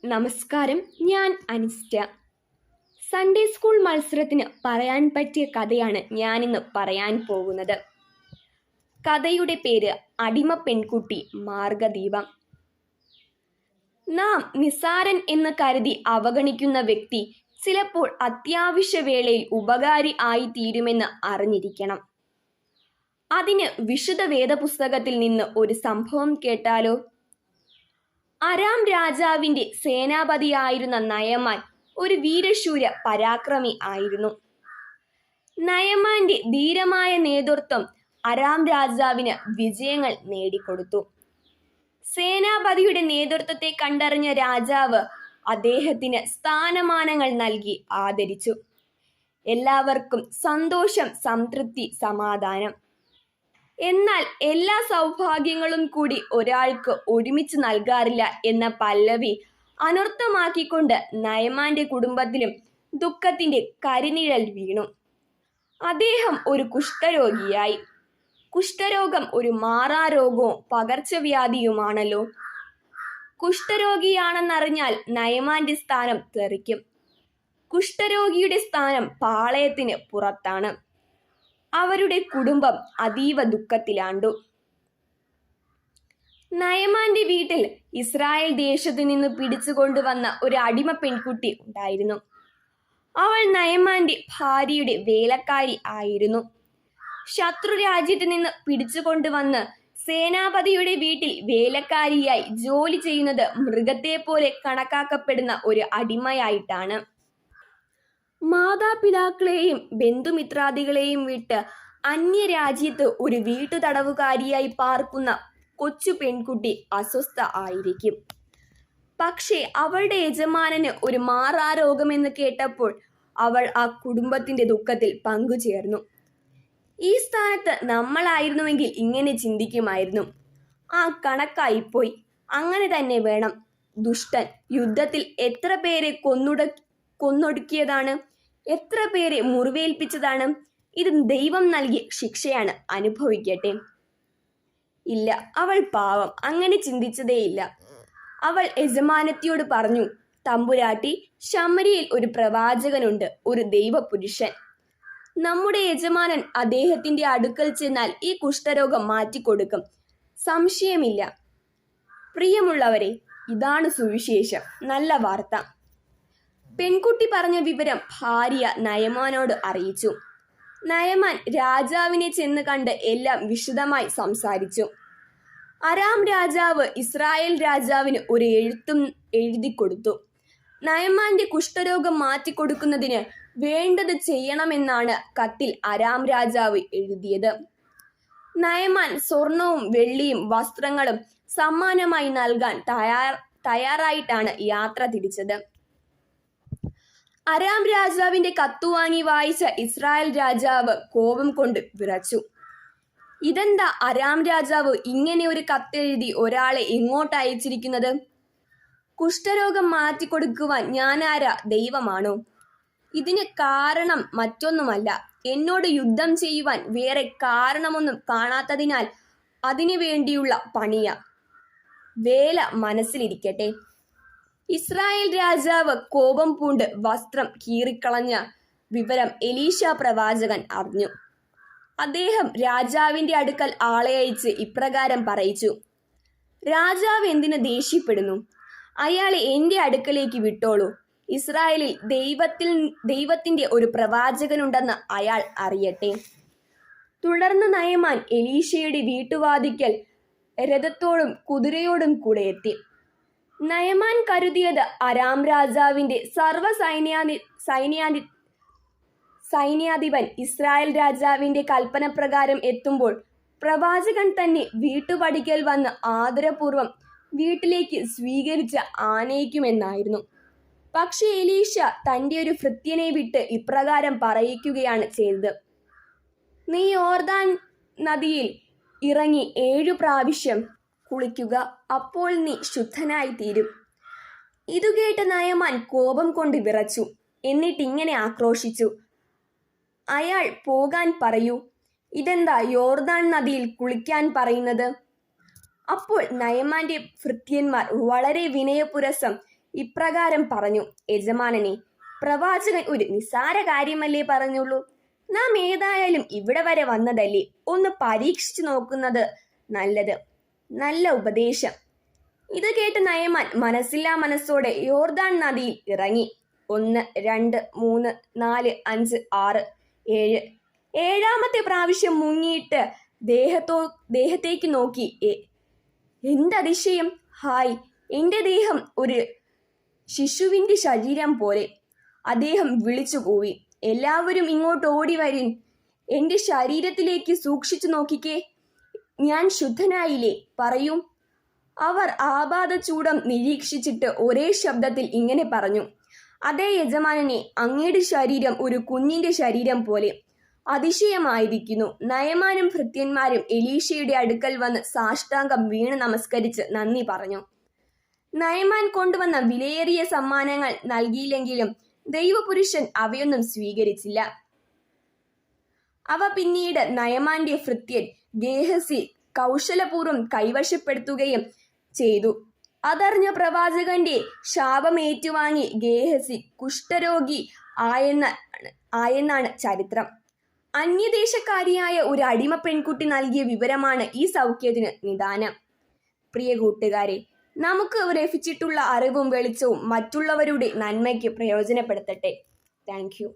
നമസ്കാരം, ഞാൻ അനിസ്റ്റ. Sunday school മത്സരത്തിന് പറയാൻ പറ്റിയ കഥയാണ് ഞാനിന്ന് പറയാൻ പോകുന്നത്. കഥയുടെ പേര് അടിമ പെൺകുട്ടി മാർഗദീപം. നാം നിസാരൻ എന്ന് കരുതി അവഗണിക്കുന്ന വ്യക്തി ചിലപ്പോൾ അത്യാവശ്യ വേളയിൽ ഉപകാരി ആയിത്തീരുമെന്ന് അറിഞ്ഞിരിക്കണം. അതിന് വിശുദ്ധ വേദപുസ്തകത്തിൽ നിന്ന് ഒരു സംഭവം കേട്ടാലോ? അരാം രാജാവിന്റെ സേനാപതിയായിരുന്ന നയമാൻ ഒരു വീരശൂര പരാക്രമി ആയിരുന്നു. നയമാന്റെ ധീരമായ നേതൃത്വം അരാം രാജാവിന് വിജയങ്ങൾ നേടിക്കൊടുത്തു. സേനാപതിയുടെ നേതൃത്വത്തെ കണ്ടറിഞ്ഞ രാജാവ് അദ്ദേഹത്തിന് സ്ഥാനമാനങ്ങൾ നൽകി ആദരിച്ചു. എല്ലാവർക്കും സന്തോഷം, സംതൃപ്തി, സമാധാനം. എന്നാൽ എല്ലാ സൗഭാഗ്യങ്ങളും കൂടി ഒരാൾക്ക് ഒരുമിച്ച് നൽകാറില്ല എന്ന പല്ലവി അനർത്ഥമാക്കിക്കൊണ്ട് നയമാന്റെ കുടുംബത്തിലും ദുഃഖത്തിന്റെ കരിനിഴൽ വീണു. അദ്ദേഹം ഒരു കുഷ്ഠരോഗിയായി. കുഷ്ഠരോഗം ഒരു മാറാരോഗവും പകർച്ചവ്യാധിയുമാണല്ലോ. കുഷ്ഠരോഗിയാണെന്നറിഞ്ഞാൽ നയമാന്റെ സ്ഥാനം തെറിക്കും. കുഷ്ഠരോഗിയുടെ സ്ഥാനം പാളയത്തിന് പുറത്താണ്. അവരുടെ കുടുംബം അതീവ ദുഃഖത്തിലാണ്ടു. നയമാന്റെ വീട്ടിൽ ഇസ്രായേൽ ദേശത്തു നിന്ന് പിടിച്ചുകൊണ്ടുവന്ന ഒരു അടിമ പെൺകുട്ടി ഉണ്ടായിരുന്നു. അവൾ നയമാന്റെ ഭാര്യയുടെ വേലക്കാരി ആയിരുന്നു. ശത്രു രാജ്യത്ത് നിന്ന് പിടിച്ചുകൊണ്ടുവന്ന് സേനാപതിയുടെ വീട്ടിൽ വേലക്കാരിയായി ജോലി ചെയ്യുന്നത് മൃഗത്തെ പോലെ കണക്കാക്കപ്പെടുന്ന ഒരു അടിമയായിട്ടാണ്. മാതാപിതാക്കളെയും ബന്ധുമിത്രാദികളെയും വിട്ട് അന്യരാജ്യത്ത് ഒരു വീട്ടുതടവുകാരിയായി പാർക്കുന്ന കൊച്ചു പെൺകുട്ടി അസ്വസ്ഥ ആയിരിക്കും. പക്ഷേ അവളുടെ യജമാനന് ഒരു മാറാരോഗമെന്ന് കേട്ടപ്പോൾ അവൾ ആ കുടുംബത്തിന്റെ ദുഃഖത്തിൽ പങ്കുചേർന്നു. ഈ സ്ഥാനത്ത് നമ്മളായിരുന്നുവെങ്കിൽ ഇങ്ങനെ ചിന്തിക്കുമായിരുന്നു: ആ, കണക്കായിപ്പോയി, അങ്ങനെ തന്നെ വേണം. ദുഷ്ടൻ യുദ്ധത്തിൽ എത്ര പേരെ കൊന്നൊടുക്കിയതാണ്, എത്ര പേരെ മുറിവേൽപ്പിച്ചതാണ്. ഇത് ദൈവം നൽകിയ ശിക്ഷയാണ്, അനുഭവിക്കട്ടെ. ഇല്ല, അവൾ പാവം അങ്ങനെ ചിന്തിച്ചതേയില്ല. അവൾ യജമാനത്തിയോട് പറഞ്ഞു: തമ്പുരാട്ടി, ശമരിയിൽ ഒരു പ്രവാചകനുണ്ട്, ഒരു ദൈവപുരുഷൻ. നമ്മുടെ യജമാനൻ അദ്ദേഹത്തിന്റെ അടുക്കൽ ചെന്നാൽ ഈ കുഷ്ഠരോഗം മാറ്റിക്കൊടുക്കും, സംശയമില്ല. പ്രിയമുള്ളവരെ, ഇതാണ് സുവിശേഷം, നല്ല വാർത്ത. പെൺകുട്ടി പറഞ്ഞ വിവരം ഭാര്യ നയമാനോട് അറിയിച്ചു. നയമാൻ രാജാവിനെ ചെന്ന് കണ്ട് എല്ലാം വിശദമായി സംസാരിച്ചു. അരാം രാജാവ് ഇസ്രായേൽ രാജാവിന് ഒരു എഴുത്തും എഴുതിക്കൊടുത്തു. നയമാന്റെ കുഷ്ഠരോഗം മാറ്റിക്കൊടുക്കുന്നതിന് വേണ്ടത് ചെയ്യണമെന്നാണ് കത്തിൽ അരാം രാജാവ് എഴുതിയത്. നയമാൻ സ്വർണവും വെള്ളിയും വസ്ത്രങ്ങളും സമ്മാനമായി നൽകാൻ തയ്യാറായിട്ടാണ് യാത്ര തിരിച്ചത്. അരാം രാജാവിന്റെ കത്തുവാങ്ങി വായിച്ച ഇസ്രായേൽ രാജാവ് കോപം കൊണ്ട് വിറച്ചു. ഇതെന്താ അരാം രാജാവ് ഇങ്ങനെ ഒരു കത്തെഴുതി ഒരാളെ എങ്ങോട്ട് അയച്ചിരിക്കുന്നത്? കുഷ്ഠരോഗം മാറ്റിക്കൊടുക്കുവാൻ ഞാനാരാ, ദൈവമാണോ? ഇതിന് കാരണം മറ്റൊന്നുമല്ല, എന്നോട് യുദ്ധം ചെയ്യുവാൻ വേറെ കാരണമൊന്നും കാണാത്തതിനാൽ അതിനു വേണ്ടിയുള്ള പണിയ. വേല മനസ്സിലിരിക്കട്ടെ. ഇസ്രായേൽ രാജാവ് കോപം പൂണ്ട് വസ്ത്രം കീറിക്കളഞ്ഞ വിവരം എലീശ പ്രവാചകൻ അറിഞ്ഞു. അദ്ദേഹം രാജാവിന്റെ അടുക്കൽ ആളെ അയച്ച് ഇപ്രകാരം പറയിച്ചു: രാജാവ് എന്തിന് ദേഷ്യപ്പെടുന്നു? അയാളെ എൻ്റെ അടുക്കലേക്ക് വിട്ടോളൂ. ഇസ്രായേലിൽ ദൈവത്തിന്റെ ഒരു പ്രവാചകനുണ്ടെന്ന് അയാൾ അറിയട്ടെ. തുടർന്ന് നയമാൻ എലീശയുടെ വീട്ടുവാതിക്കൽ രഥത്തോടും കുതിരയോടും കൂടെ എത്തി. നയമാൻ കരുതിയത് അരാം രാജാവിന്റെ സൈന്യാധിപൻ ഇസ്രായേൽ രാജാവിന്റെ കൽപ്പന പ്രകാരം എത്തുമ്പോൾ പ്രവാചകൻ തന്നെ വീട്ടുപടിക്കൽ വന്ന് ആദരപൂർവം വീട്ടിലേക്ക് സ്വീകരിച്ച് ആനയിക്കുമെന്നായിരുന്നു. പക്ഷേ എലീശ തന്റെ ഒരു ഭൃത്യനെ വിട്ട് ഇപ്രകാരം പറയിക്കുകയാണ് ചെയ്തത്: നീ യോർദാൻ നദിയിൽ ഇറങ്ങി 7 പ്രാവശ്യം കുളിക്കുക, അപ്പോൾ നീ ശുദ്ധനായി തീരും. ഇതുകേട്ട് നയമാൻ കോപം കൊണ്ട് വിറച്ചു. എന്നിട്ടിങ്ങനെ ആക്രോശിച്ചു: അയാൾ പോകാൻ പറയൂ. ഇതെന്താ യോർദാൻ നദിയിൽ കുളിക്കാൻ പറയുന്നത്? അപ്പോൾ നയമാന്റെ ഭൃത്യന്മാർ വളരെ വിനയപുരസം ഇപ്രകാരം പറഞ്ഞു: യജമാനനെ, പ്രവാചകൻ ഒരു നിസ്സാര കാര്യമല്ലേ പറഞ്ഞുള്ളൂ. നാം ഏതായാലും ഇവിടെ വരെ വന്നതല്ലേ, ഒന്ന് പരീക്ഷിച്ചു നോക്കുന്നത് നല്ലത്. നല്ല ഉപദേശം. ഇത് കേട്ട് നയമാൻ മനസ്സില്ലാ മനസ്സോടെ യോർദാൻ നദിയിൽ ഇറങ്ങി. 1, 2, 3, 4, 5, 6, 7. ഏഴാമത്തെ പ്രാവശ്യം മുങ്ങിയിട്ട് ദേഹത്തേക്ക് നോക്കി. എന്തതിശയം! ഹായ്, എൻ്റെ ദേഹം ഒരു ശിശുവിൻ്റെ ശരീരം പോലെ. അദ്ദേഹം വിളിച്ചു കൂവി. എല്ലാവരും ഇങ്ങോട്ട് ഓടി വരിൻ. എൻ്റെ ശരീരത്തിലേക്ക് സൂക്ഷിച്ചു നോക്കിക്കേ. ഞാൻ ശുദ്ധനായില്ലേ? പറയൂ. അവർ ആപാദചൂഡം നിരീക്ഷിച്ചിട്ട് ഒരേ ശബ്ദത്തിൽ ഇങ്ങനെ പറഞ്ഞു: അതേ യജമാനനെ, അങ്ങയുടെ ശരീരം ഒരു കുഞ്ഞിന്റെ ശരീരം പോലെ. അതിശയമായിരിക്കുന്നു. നയമാനും ഭൃത്യന്മാരും എലീശയുടെ അടുക്കൽ വന്ന് സാഷ്ടാംഗം വീണ് നമസ്കരിച്ച് നന്ദി പറഞ്ഞു. നയമാൻ കൊണ്ടുവന്ന വിലയേറിയ സമ്മാനങ്ങൾ നൽകിയില്ലെങ്കിലും ദൈവപുരുഷൻ അവയൊന്നും സ്വീകരിച്ചില്ല. അവ പിന്നീട് നയമാന്റെ ഭൃത്യൻ ഗേഹസി കൗശലപൂർവ്വം കൈവശപ്പെടുത്തുകയും ചെയ്തു. അതറിഞ്ഞ പ്രവാചകന്റെ ശാപമേറ്റുവാങ്ങി ഗേഹസി കുഷ്ഠരോഗി ആയെന്നാണ് ചരിത്രം. അന്യദേശക്കാരിയായ ഒരു അടിമ പെൺകുട്ടി നൽകിയ വിവരമാണ് ഈ സൗഖ്യത്തിന് നിദാനം. പ്രിയ കൂട്ടുകാരെ, നമുക്ക് ലഭിച്ചിട്ടുള്ള അറിവും വെളിച്ചവും മറ്റുള്ളവരുടെ നന്മയ്ക്ക് പ്രയോജനപ്പെടുത്തട്ടെ. Thank you.